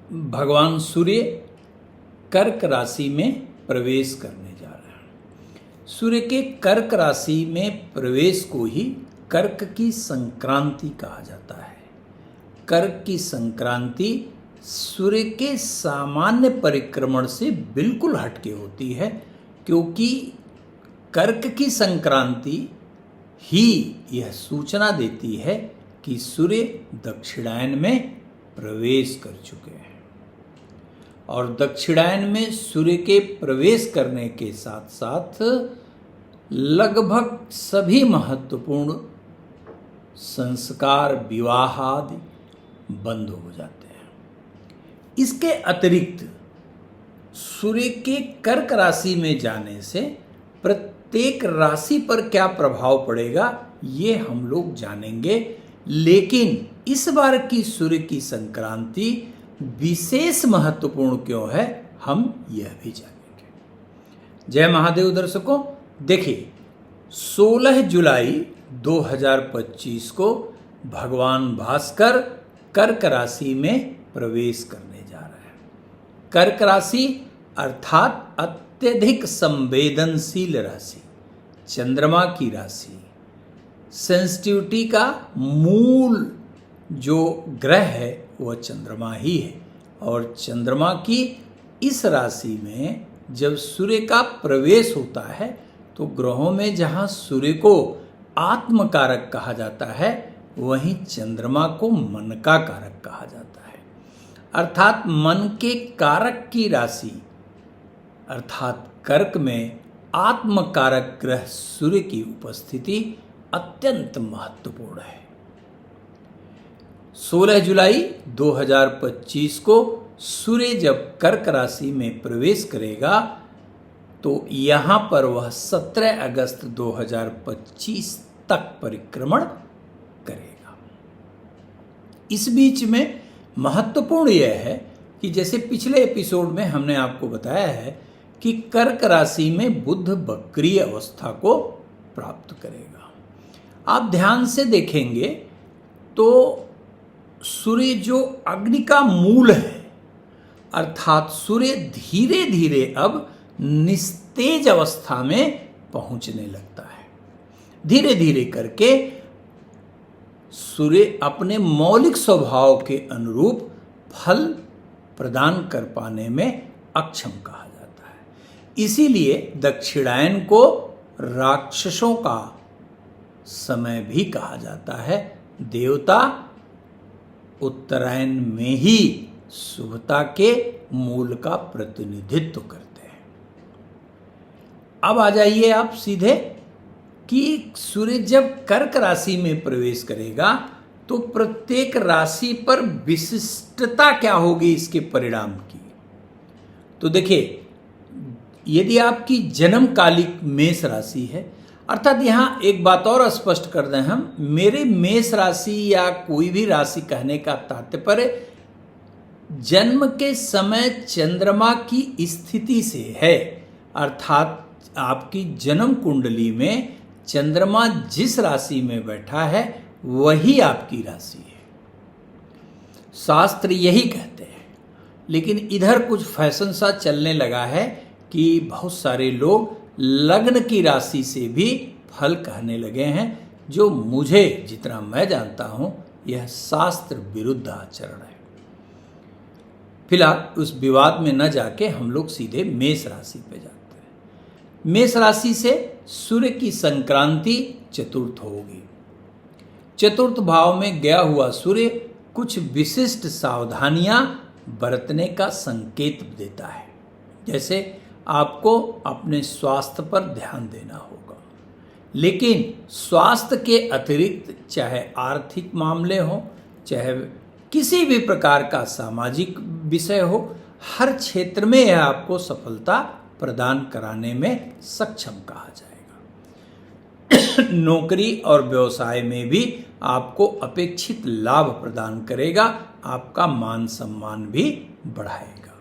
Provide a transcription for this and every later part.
भगवान सूर्य कर्क राशि में प्रवेश करने जा रहे हैं। सूर्य के कर्क राशि में प्रवेश को ही कर्क की संक्रांति कहा जाता है। कर्क की संक्रांति सूर्य के सामान्य परिक्रमण से बिल्कुल हटके होती है, क्योंकि कर्क की संक्रांति ही यह सूचना देती है कि सूर्य दक्षिणायन में प्रवेश कर चुके हैं। और दक्षिणायन में सूर्य के प्रवेश करने के साथ साथ लगभग सभी महत्वपूर्ण संस्कार, विवाह आदि बंद हो जाते हैं। इसके अतिरिक्त सूर्य के कर्क राशि में जाने से प्रत्येक राशि पर क्या प्रभाव पड़ेगा ये हम लोग जानेंगे, लेकिन इस बार की सूर्य की संक्रांति विशेष महत्वपूर्ण क्यों है हम यह भी जानेंगे। जय महादेव दर्शकों, देखिए 16 जुलाई 2025 को भगवान भास्कर कर्क राशि में प्रवेश करने जा रहे हैं। कर्क राशि अर्थात अत्यधिक संवेदनशील राशि, चंद्रमा की राशि, सेंसिटिविटी का मूल जो ग्रह है वह चंद्रमा ही है। और चंद्रमा की इस राशि में जब सूर्य का प्रवेश होता है तो ग्रहों में जहाँ सूर्य को आत्मकारक कहा जाता है, वहीं चंद्रमा को मन का कारक कहा जाता है। अर्थात मन के कारक की राशि अर्थात कर्क में आत्मकारक ग्रह सूर्य की उपस्थिति अत्यंत महत्वपूर्ण है। 16 जुलाई 2025 को सूर्य जब कर्क राशि में प्रवेश करेगा तो यहाँ पर वह 17 अगस्त 2025 तक परिक्रमण करेगा। इस बीच में महत्वपूर्ण यह है कि जैसे पिछले एपिसोड में हमने आपको बताया है कि कर्क राशि में बुध वक्रीय अवस्था को प्राप्त करेगा। आप ध्यान से देखेंगे तो सूर्य जो अग्नि का मूल है, अर्थात सूर्य धीरे धीरे अब निस्तेज अवस्था में पहुंचने लगता है। धीरे धीरे करके सूर्य अपने मौलिक स्वभाव के अनुरूप फल प्रदान कर पाने में अक्षम कहा जाता है। इसीलिए दक्षिणायन को राक्षसों का समय भी कहा जाता है। देवता उत्तरायण में ही शुभता के मूल का प्रतिनिधित्व करते हैं। अब आ जाइए आप सीधे कि सूर्य जब कर्क राशि में प्रवेश करेगा तो प्रत्येक राशि पर विशिष्टता क्या होगी इसके परिणाम की। तो देखिए, यदि आपकी जन्मकालिक मेष राशि है, अर्थात यहाँ एक बात और स्पष्ट कर दें हम, मेरे मेष राशि या कोई भी राशि कहने का तात्पर्य जन्म के समय चंद्रमा की स्थिति से है। अर्थात आपकी जन्म कुंडली में चंद्रमा जिस राशि में बैठा है वही आपकी राशि है। शास्त्र यही कहते हैं, लेकिन इधर कुछ फैशन सा चलने लगा है कि बहुत सारे लोग लग्न की राशि से भी फल कहने लगे हैं, जो मुझे जितना मैं जानता हूं यह शास्त्र विरुद्ध आचरण है। फिलहाल उस विवाद में न जाके हम लोग सीधे मेष राशि पे जाते हैं। मेष राशि से सूर्य की संक्रांति चतुर्थ होगी। चतुर्थ भाव में गया हुआ सूर्य कुछ विशिष्ट सावधानियां बरतने का संकेत देता है। जैसे आपको अपने स्वास्थ्य पर ध्यान देना होगा, लेकिन स्वास्थ्य के अतिरिक्त चाहे आर्थिक मामले हो, चाहे किसी भी प्रकार का सामाजिक विषय हो, हर क्षेत्र में यह आपको सफलता प्रदान कराने में सक्षम कहा जाएगा। नौकरी और व्यवसाय में भी आपको अपेक्षित लाभ प्रदान करेगा, आपका मान सम्मान भी बढ़ाएगा।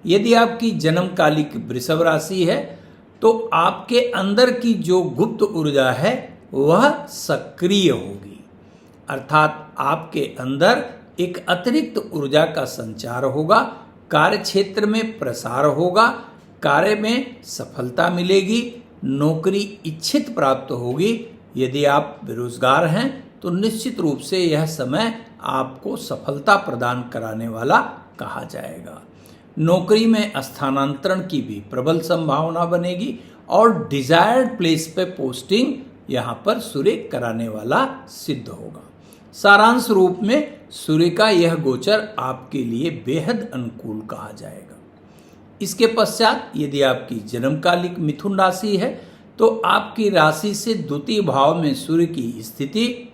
यदि आपकी जन्मकालिक वृषभ राशि है तो आपके अंदर की जो गुप्त ऊर्जा है वह सक्रिय होगी, अर्थात आपके अंदर एक अतिरिक्त ऊर्जा का संचार होगा, कार्य क्षेत्र में प्रसार होगा, कार्य में सफलता मिलेगी, नौकरी इच्छित प्राप्त होगी। यदि आप बेरोजगार हैं तो निश्चित रूप से यह समय आपको सफलता प्रदान कराने वाला कहा जाएगा। नौकरी में स्थानांतरण की भी प्रबल संभावना बनेगी और डिजायर्ड प्लेस पे पोस्टिंग यहाँ पर सूर्य कराने वाला सिद्ध होगा। सारांश रूप में सूर्य का यह गोचर आपके लिए बेहद अनुकूल कहा जाएगा। इसके पश्चात यदि आपकी जन्मकालिक मिथुन राशि है तो आपकी राशि से द्वितीय भाव में सूर्य की स्थिति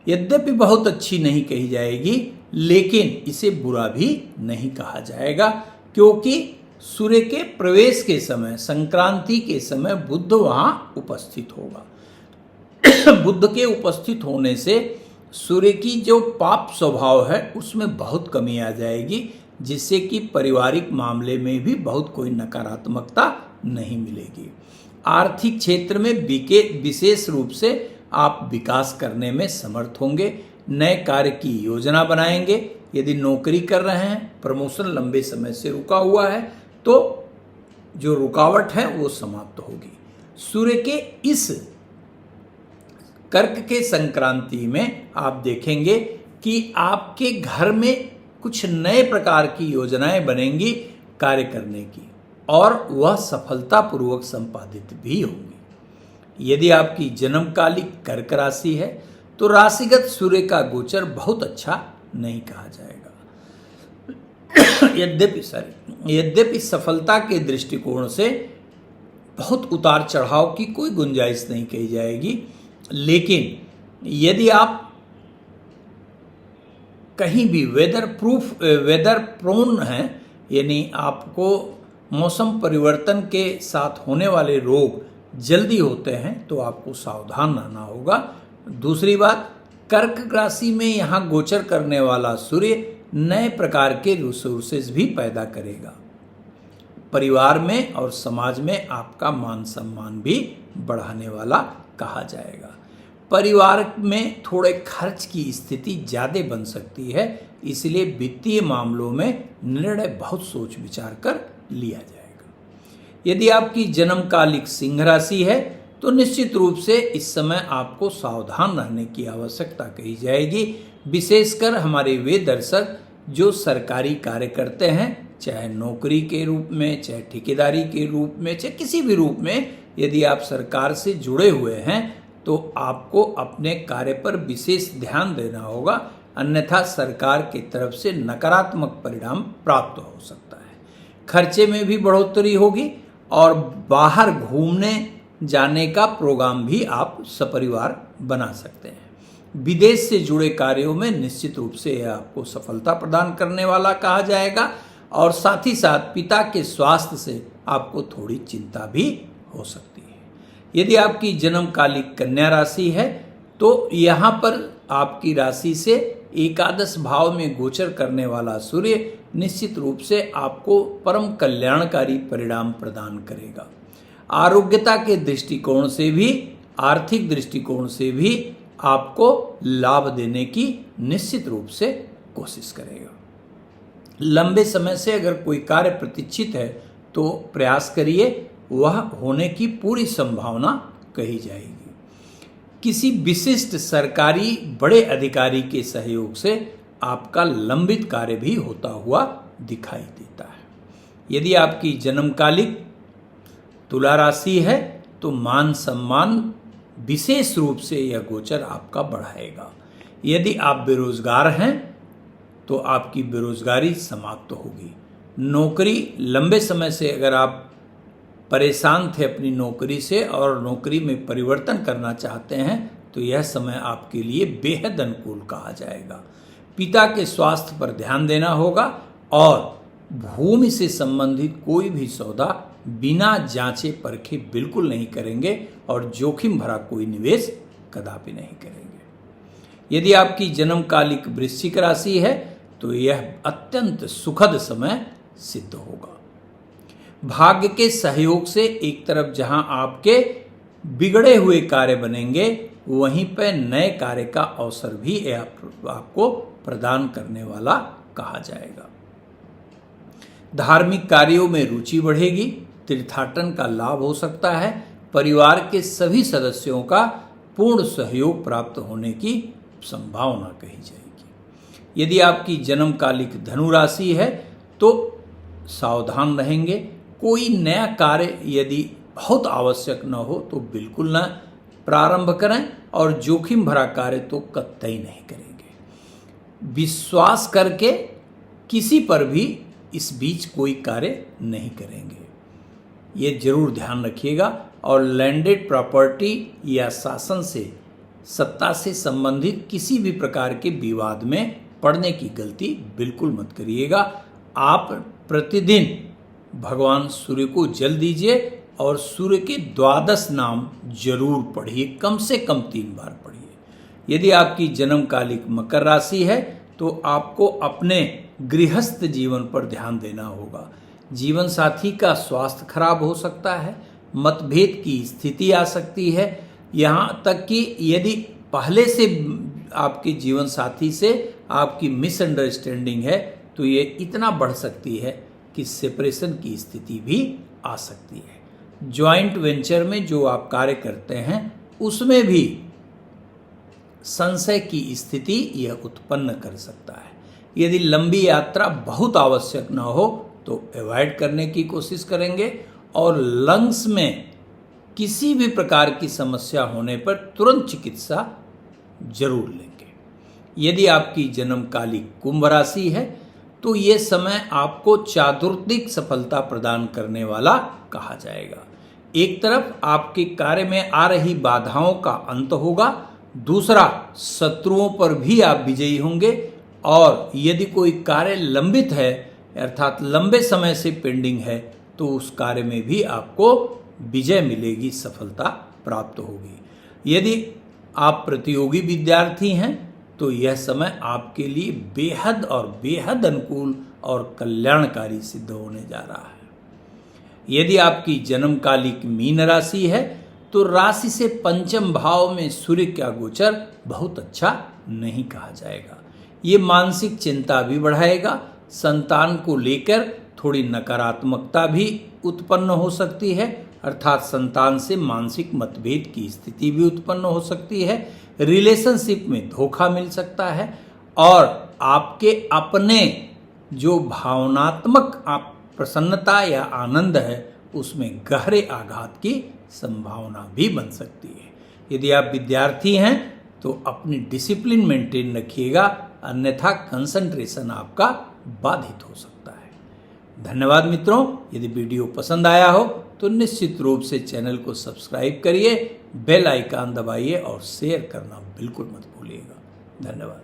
यद्यपि बहुत अच्छी नहीं कही जाएगी, लेकिन इसे बुरा भी नहीं कहा जाएगा, क्योंकि सूर्य के प्रवेश के समय, संक्रांति के समय बुध वहां उपस्थित होगा। बुध के उपस्थित होने से सूर्य की जो पाप स्वभाव है उसमें बहुत कमी आ जाएगी, जिससे कि पारिवारिक मामले में भी बहुत कोई नकारात्मकता नहीं मिलेगी। आर्थिक क्षेत्र में विशेष रूप से आप विकास करने में समर्थ होंगे। नए कार्य की योजना बनाएंगे। यदि नौकरी कर रहे हैं, प्रमोशन लंबे समय से रुका हुआ है, तो जो रुकावट है वो समाप्त होगी। सूर्य के इस कर्क के संक्रांति में आप देखेंगे कि आपके घर में कुछ नए प्रकार की योजनाएं बनेंगी कार्य करने की, और वह सफलतापूर्वक संपादित भी होंगी। यदि आपकी जन्मकालिक कर्क राशि है तो राशिगत सूर्य का गोचर बहुत अच्छा नहीं कहा जाएगा। यद्यपि सफलता के दृष्टिकोण से बहुत उतार चढ़ाव की कोई गुंजाइश नहीं कही जाएगी, लेकिन यदि आप कहीं भी वेदर प्रोन हैं, यानी आपको मौसम परिवर्तन के साथ होने वाले रोग जल्दी होते हैं, तो आपको सावधान रहना होगा। दूसरी बात, कर्क राशि में यहाँ गोचर करने वाला सूर्य नए प्रकार के रिसोर्सेज भी पैदा करेगा। परिवार में और समाज में आपका मान सम्मान भी बढ़ाने वाला कहा जाएगा। परिवार में थोड़े खर्च की स्थिति ज़्यादा बन सकती है, इसलिए वित्तीय मामलों में निर्णय बहुत सोच विचार कर लिया जाएगा। यदि आपकी जन्मकालिक सिंह राशि है तो निश्चित रूप से इस समय आपको सावधान रहने की आवश्यकता कही जाएगी। विशेषकर हमारे वे दर्शक जो सरकारी कार्य करते हैं, चाहे नौकरी के रूप में, चाहे ठेकेदारी के रूप में, चाहे किसी भी रूप में, यदि आप सरकार से जुड़े हुए हैं तो आपको अपने कार्य पर विशेष ध्यान देना होगा, अन्यथा सरकार की तरफ से नकारात्मक परिणाम प्राप्त हो सकता है। खर्चे में भी बढ़ोतरी होगी और बाहर घूमने जाने का प्रोग्राम भी आप सपरिवार बना सकते हैं। विदेश से जुड़े कार्यों में निश्चित रूप से यह आपको सफलता प्रदान करने वाला कहा जाएगा, और साथ ही साथ पिता के स्वास्थ्य से आपको थोड़ी चिंता भी हो सकती है। यदि आपकी जन्मकालिक कन्या राशि है तो यहाँ पर आपकी राशि से एकादश भाव में गोचर करने वाला सूर्य निश्चित रूप से आपको परम कल्याणकारी परिणाम प्रदान करेगा। आरोग्यता के दृष्टिकोण से भी, आर्थिक दृष्टिकोण से भी आपको लाभ देने की निश्चित रूप से कोशिश करेगा। लंबे समय से अगर कोई कार्य प्रतीक्षित है तो प्रयास करिए, वह होने की पूरी संभावना कही जाएगी। किसी विशिष्ट सरकारी बड़े अधिकारी के सहयोग से आपका लंबित कार्य भी होता हुआ दिखाई देता है। यदि आपकी जन्मकालिक तुला राशि है तो मान सम्मान विशेष रूप से यह गोचर आपका बढ़ाएगा। यदि आप बेरोजगार हैं तो आपकी बेरोजगारी समाप्त होगी। नौकरी, लंबे समय से अगर आप परेशान थे अपनी नौकरी से और नौकरी में परिवर्तन करना चाहते हैं तो यह समय आपके लिए बेहद अनुकूल कहा जाएगा। पिता के स्वास्थ्य पर ध्यान देना होगा और भूमि से संबंधित कोई भी सौदा बिना जांचे परखे बिल्कुल नहीं करेंगे और जोखिम भरा कोई निवेश कदापि नहीं करेंगे। यदि आपकी जन्मकालिक वृश्चिक राशि है तो यह अत्यंत सुखद समय सिद्ध होगा। भाग्य के सहयोग से एक तरफ जहां आपके बिगड़े हुए कार्य बनेंगे, वहीं पर नए कार्य का अवसर भी आपको प्रदान करने वाला कहा जाएगा। धार्मिक कार्यों में रुचि बढ़ेगी, तीर्थाटन का लाभ हो सकता है, परिवार के सभी सदस्यों का पूर्ण सहयोग प्राप्त होने की संभावना कही जाएगी। यदि आपकी जन्मकालिक धनु राशि है तो सावधान रहेंगे। कोई नया कार्य यदि बहुत आवश्यक न हो तो बिल्कुल न प्रारंभ करें और जोखिम भरा कार्य तो कतई नहीं करेंगे। विश्वास करके किसी पर भी इस बीच कोई कार्य नहीं करेंगे, ये जरूर ध्यान रखिएगा। और लैंडेड प्रॉपर्टी या शासन से, सत्ता से संबंधित किसी भी प्रकार के विवाद में पड़ने की गलती बिल्कुल मत करिएगा। आप प्रतिदिन भगवान सूर्य को जल दीजिए और सूर्य के 12 नाम जरूर पढ़िए, कम से कम 3 बार पढ़िए। यदि आपकी जन्मकालिक मकर राशि है तो आपको अपने गृहस्थ जीवन पर ध्यान देना होगा। जीवन साथी का स्वास्थ्य खराब हो सकता है, मतभेद की स्थिति आ सकती है, यहाँ तक कि यदि पहले से आपके जीवन साथी से आपकी मिसअंडरस्टैंडिंग है तो ये इतना बढ़ सकती है कि सेपरेशन की स्थिति भी आ सकती है। जॉइंट वेंचर में जो आप कार्य करते हैं उसमें भी संशय की स्थिति यह उत्पन्न कर सकता है। यदि लंबी यात्रा बहुत आवश्यक न हो तो अवॉइड करने की कोशिश करेंगे और लंग्स में किसी भी प्रकार की समस्या होने पर तुरंत चिकित्सा जरूर लेंगे। यदि आपकी जन्मकालिक कुंभ राशि है तो ये समय आपको चातुर्दिक सफलता प्रदान करने वाला कहा जाएगा। एक तरफ आपके कार्य में आ रही बाधाओं का अंत होगा, दूसरा शत्रुओं पर भी आप विजयी होंगे। और यदि कोई कार्य लंबित है अर्थात लंबे समय से पेंडिंग है तो उस कार्य में भी आपको विजय मिलेगी, सफलता प्राप्त होगी। यदि आप प्रतियोगी विद्यार्थी हैं तो यह समय आपके लिए बेहद अनुकूल और कल्याणकारी सिद्ध होने जा रहा है। यदि आपकी जन्मकालिक मीन राशि है तो राशि से पंचम भाव में सूर्य का गोचर बहुत अच्छा नहीं कहा जाएगा। ये मानसिक चिंता भी बढ़ाएगा, संतान को लेकर थोड़ी नकारात्मकता भी उत्पन्न हो सकती है, अर्थात संतान से मानसिक मतभेद की स्थिति भी उत्पन्न हो सकती है। रिलेशनशिप में धोखा मिल सकता है और आपके अपने जो भावनात्मक प्रसन्नता या आनंद है उसमें गहरे आघात की संभावना भी बन सकती है। यदि आप विद्यार्थी हैं तो अपनी डिसिप्लिन मेंटेन रखिएगा, अन्यथा कंसंट्रेशन आपका बाधित हो सकता है। धन्यवाद मित्रों। यदि वीडियो पसंद आया हो तो निश्चित रूप से चैनल को सब्सक्राइब करिए, बेल आइकन दबाइए और शेयर करना बिल्कुल मत भूलिएगा। धन्यवाद।